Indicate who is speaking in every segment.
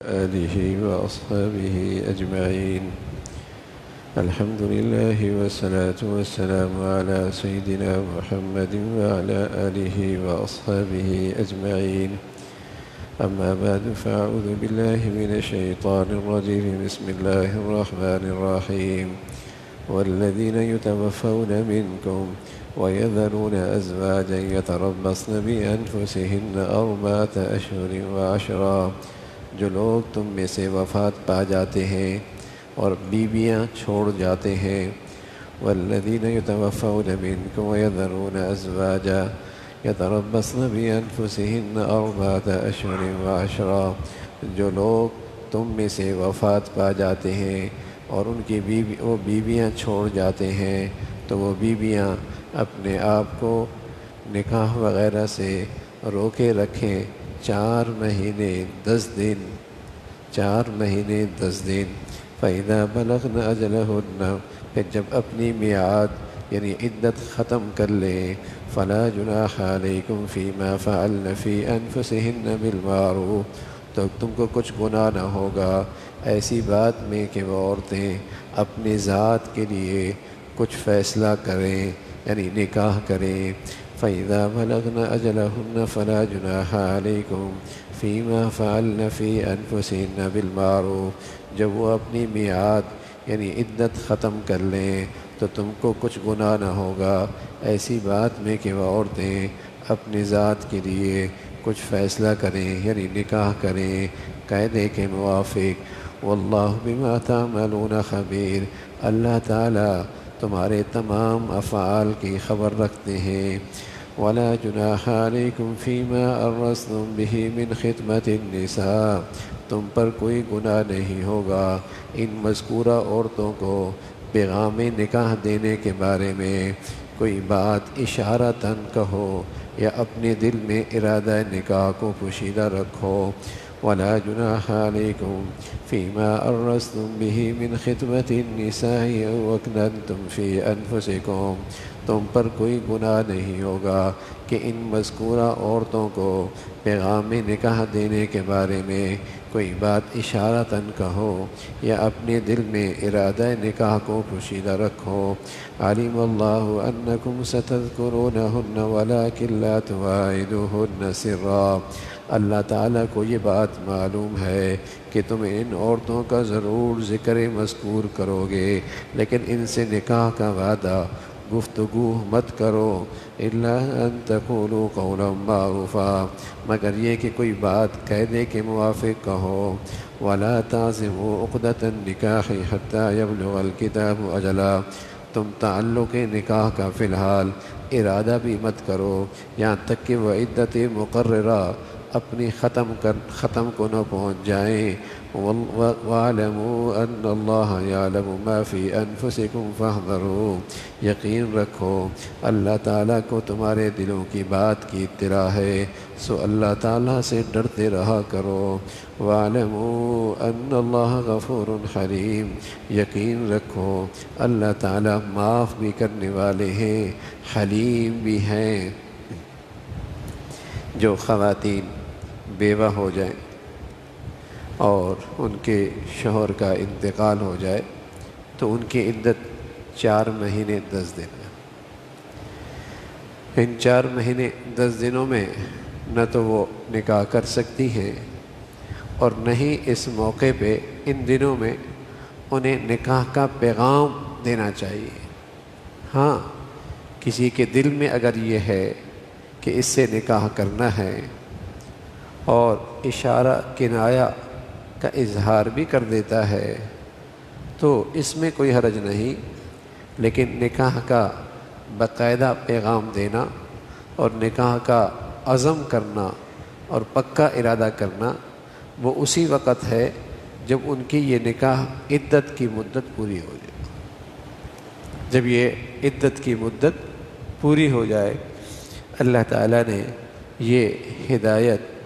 Speaker 1: آله وأصحابه أجمعين. الحمد لله والصلاة والسلام على سيدنا محمد وعلى آله وأصحابه أجمعين. أما بعد فأعوذ بالله من الشيطان الرجيم. بسم الله الرحمن الرحيم. والذين يتوفون منكم ويذرون أزواجا يتربصن بأنفسهن 4 أشهر و10. جو لوگ تم میں سے وفات پا جاتے ہیں اور بیویاں چھوڑ جاتے ہیں. والذین یتوفون منکم ویذرون ازواجا یتربصن بانفسہن 4 اشہر و10. جو لوگ تم میں سے وفات پا جاتے ہیں اور ان کی بیویاں چھوڑ جاتے ہیں تو وہ بیویاں اپنے آپ کو نکاح وغیرہ سے روکے رکھیں 4 مہینے 10 دن. 4 مہینے 10 دن. فَإِذَا بَلَغْنَ أَجَلَهُنَّ، پھر جب اپنی میعاد یعنی عدت ختم کر لیں. فَلَا جُنَاحَ عَلَيْكُمْ فِي مَا فَعَلْنَ فِي أَنفُسِهِنَّ بِالْمَعْرُوفِ، تو تم کو کچھ گناہ نہ ہوگا ایسی بات میں کہ وہ عورتیں اپنی ذات کے لیے کچھ فیصلہ کریں یعنی نکاح کریں. فَإِذَا بَلَغْنَ أَجَلَهُنَّ فَلَا جُنَاحَ عَلَيْكُمْ فِي مَا فَعَلْنَ فِي أَنفُسِهِنَّ بِالْمَعْرُوفِ، جب وہ اپنی میعاد یعنی عدت ختم کر لیں تو تم کو کچھ گناہ نہ ہوگا ایسی بات میں کہ وہ عورتیں اپنی ذات کے لیے کچھ فیصلہ کریں یعنی نکاح کریں قاعدے کے موافق. واللہ بما تعملون خبیر، اللہ تعالیٰ تمہارے تمام افعال کی خبر رکھتے ہیں. ولا جناح علیکم فیما عرضتم به من خطبۃ النساء، تم پر کوئی گناہ نہیں ہوگا ان مذکورہ عورتوں کو پیغام نکاح دینے کے بارے میں. کوئی بات اشارتاً کہو یا اپنے دل میں ارادہ نکاح کو پوشیدہ رکھو. ولا جناح علیکم فیما عرضتم به من خطبۃ النساء او اکننتم فی انفسکم، تم پر کوئی گناہ نہیں ہوگا کہ ان مذکورہ عورتوں کو پیغام نکاح دینے کے بارے میں کوئی بات اشارتاً کہو یا اپنے دل میں ارادہ نکاح کو پوشیدہ رکھو. علم اللہ انکم ستذکرونہن ولکن لا تواعدوہن سرا، اللہ تعالیٰ کو یہ بات معلوم ہے کہ تم ان عورتوں کا ضرور ذکر مذکور کرو گے لیکن ان سے نکاح کا وعدہ گفتگو مت کرو. الا ان تقولوا قولا معروفا، مگر یہ کہ کوئی بات قاعدے کے موافق کہو. ولا تعزموا عقدۃ النکاح حتی یبلغ الکتاب اجلا، تم تعلق نکاح کا فی الحال ارادہ بھی مت کرو یہاں تک کہ وہ عدت مقررہ اپنی ختم کو نہ پہنچ جائیں. وَاعْلَمُوا أَنَّ اللَّهَ يَعْلَمُ مَا فِي أَنفُسِكُمْ فَاحْذَرُوا، یقین رکھو اللہ تعالیٰ کو تمہارے دلوں کی بات کی اطلاع ہے سو اللہ تعالیٰ سے ڈرتے رہا کرو. وَاعْلَمُوا أَنَّ اللَّهَ غَفُورٌ حَلِيمٌ، یقین رکھو اللہ تعالیٰ معاف بھی کرنے والے ہیں حلیم بھی ہیں. جو خواتین بیوہ ہو جائیں اور ان کے شوہر کا انتقال ہو جائے تو ان کی عدت 4 مہینے 10 دن ہے. ان 4 مہینے 10 دنوں میں نہ تو وہ نکاح کر سکتی ہیں اور نہ ہی اس موقع پہ ان دنوں میں انہیں نکاح کا پیغام دینا چاہیے. ہاں کسی کے دل میں اگر یہ ہے کہ اس سے نکاح کرنا ہے اور اشارہ کنایہ کا اظہار بھی کر دیتا ہے تو اس میں کوئی حرج نہیں، لیکن نکاح کا باقاعدہ پیغام دینا اور نکاح کا عزم کرنا اور پکا ارادہ کرنا وہ اسی وقت ہے جب ان کی یہ نکاح عدت کی مدت پوری ہو جائے. جب یہ عدت کی مدت پوری ہو جائے اللہ تعالیٰ نے یہ ہدایت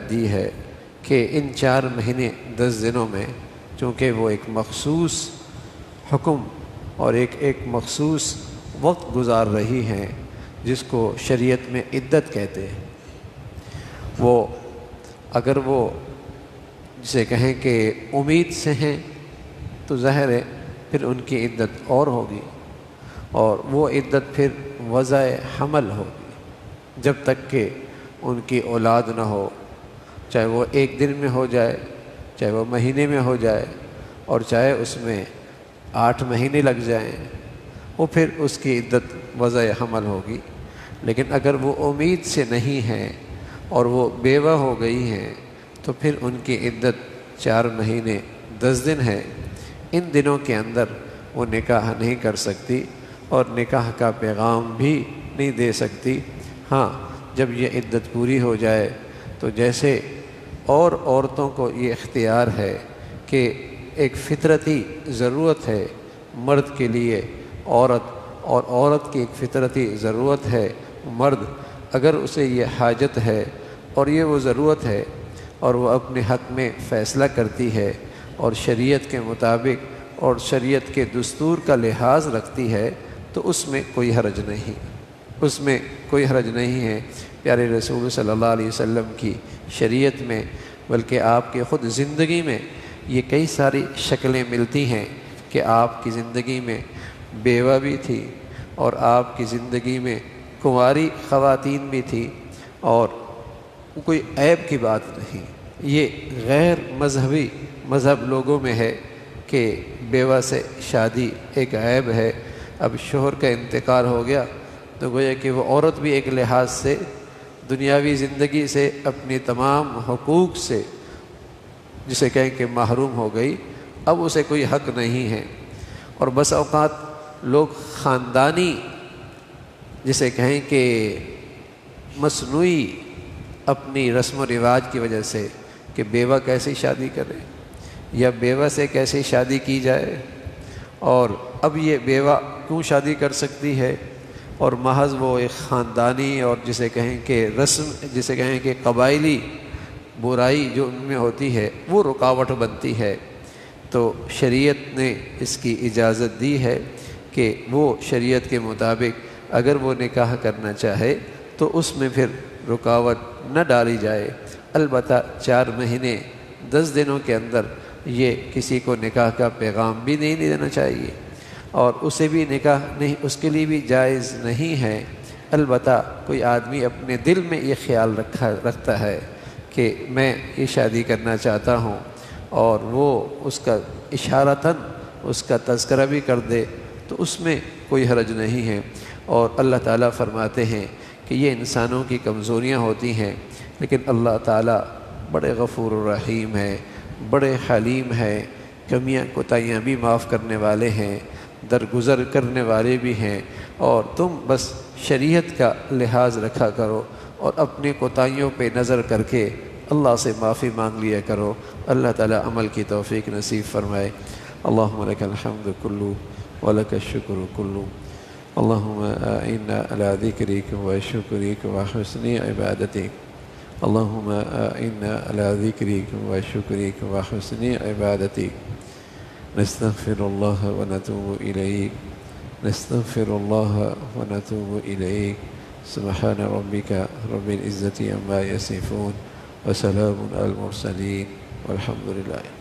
Speaker 1: دی ہے کہ ان 4 مہینے 10 دنوں میں چونکہ وہ ایک مخصوص حکم اور ایک مخصوص وقت گزار رہی ہیں جس کو شریعت میں عدت کہتے ہیں، وہ اگر وہ جسے کہیں کہ امید سے ہیں تو ظاہر ہے پھر ان کی عدت اور ہوگی، اور وہ عدت پھر وضع حمل ہوگی جب تک کہ ان کی اولاد نہ ہو، چاہے وہ ایک دن میں ہو جائے، چاہے وہ مہینے میں ہو جائے، اور چاہے اس میں 8 مہینے لگ جائیں، وہ پھر اس کی عدت وضع حمل ہوگی۔ لیکن اگر وہ امید سے نہیں ہیں اور وہ بیوہ ہو گئی ہیں تو پھر ان کی عدت 4 مہینے 10 دن ہے۔ ان دنوں کے اندر وہ نکاح نہیں کر سکتی اور نکاح کا پیغام بھی نہیں دے سکتی۔ ہاں، جب یہ عدت پوری ہو جائے تو جیسے اور عورتوں کو یہ اختیار ہے کہ ایک فطرتی ضرورت ہے مرد کے لیے عورت، اور عورت کی ایک فطرتی ضرورت ہے مرد، اگر اسے یہ حاجت ہے اور یہ وہ ضرورت ہے اور وہ اپنے حق میں فیصلہ کرتی ہے اور شریعت کے مطابق اور شریعت کے دستور کا لحاظ رکھتی ہے تو اس میں کوئی حرج نہیں، اس میں کوئی حرج نہیں ہے۔ پیارے رسول صلی اللہ علیہ وسلم کی شریعت میں، بلکہ آپ کے خود زندگی میں یہ کئی ساری شکلیں ملتی ہیں کہ آپ کی زندگی میں بیوہ بھی تھی اور آپ کی زندگی میں کنواری خواتین بھی تھی، اور کوئی عیب کی بات نہیں۔ یہ غیر مذہبی مذہب لوگوں میں ہے کہ بیوہ سے شادی ایک عیب ہے۔ اب شوہر کا انتقال ہو گیا تو گویا کہ وہ عورت بھی ایک لحاظ سے دنیاوی زندگی سے اپنی تمام حقوق سے جسے کہیں کہ محروم ہو گئی، اب اسے کوئی حق نہیں ہے۔ اور بس اوقات لوگ خاندانی جسے کہیں کہ مصنوعی اپنی رسم و رواج کی وجہ سے کہ بیوہ کیسے شادی کرے یا بیوہ سے کیسے شادی کی جائے، اور اب یہ بیوہ کیوں شادی کر سکتی ہے، اور محض وہ ایک خاندانی اور جسے کہیں کہ رسم، جسے کہیں کہ قبائلی برائی جو ان میں ہوتی ہے وہ رکاوٹ بنتی ہے۔ تو شریعت نے اس کی اجازت دی ہے کہ وہ شریعت کے مطابق اگر وہ نکاح کرنا چاہے تو اس میں پھر رکاوٹ نہ ڈالی جائے۔ البتہ 4 مہینے 10 دنوں کے اندر یہ کسی کو نکاح کا پیغام بھی نہیں دینا چاہیے، اور اسے بھی نکاح نہیں، اس کے لیے بھی جائز نہیں ہے۔ البتہ کوئی آدمی اپنے دل میں یہ خیال رکھتا ہے کہ میں یہ شادی کرنا چاہتا ہوں، اور وہ اس کا اشارتاً اس کا تذکرہ بھی کر دے تو اس میں کوئی حرج نہیں ہے۔ اور اللہ تعالیٰ فرماتے ہیں کہ یہ انسانوں کی کمزوریاں ہوتی ہیں، لیکن اللہ تعالیٰ بڑے غفور الرحیم ہے، بڑے حلیم ہے، کمیاں کوتاہیاں بھی معاف کرنے والے ہیں، درگزر کرنے والے بھی ہیں، اور تم بس شریعت کا لحاظ رکھا کرو اور اپنے کوتاہیوں پہ نظر کر کے اللہ سے معافی مانگ لیا کرو۔ اللہ تعالیٰ عمل کی توفیق نصیب فرمائے۔ اللہم لک الحمد کلو ولک الشکر کلو، اللہم اعنا علی ذکرک و شکرک و حسن عبادتک، اللہم اعنا علی ذکرک و شکرک و حسن عبادتک، نستغفر اللہ و نتوب الیک، نستغفر اللہ و نتوب الیک، سبحان ربک رب العزة عما یصفون وسلام علی المرسلین والحمد للہ۔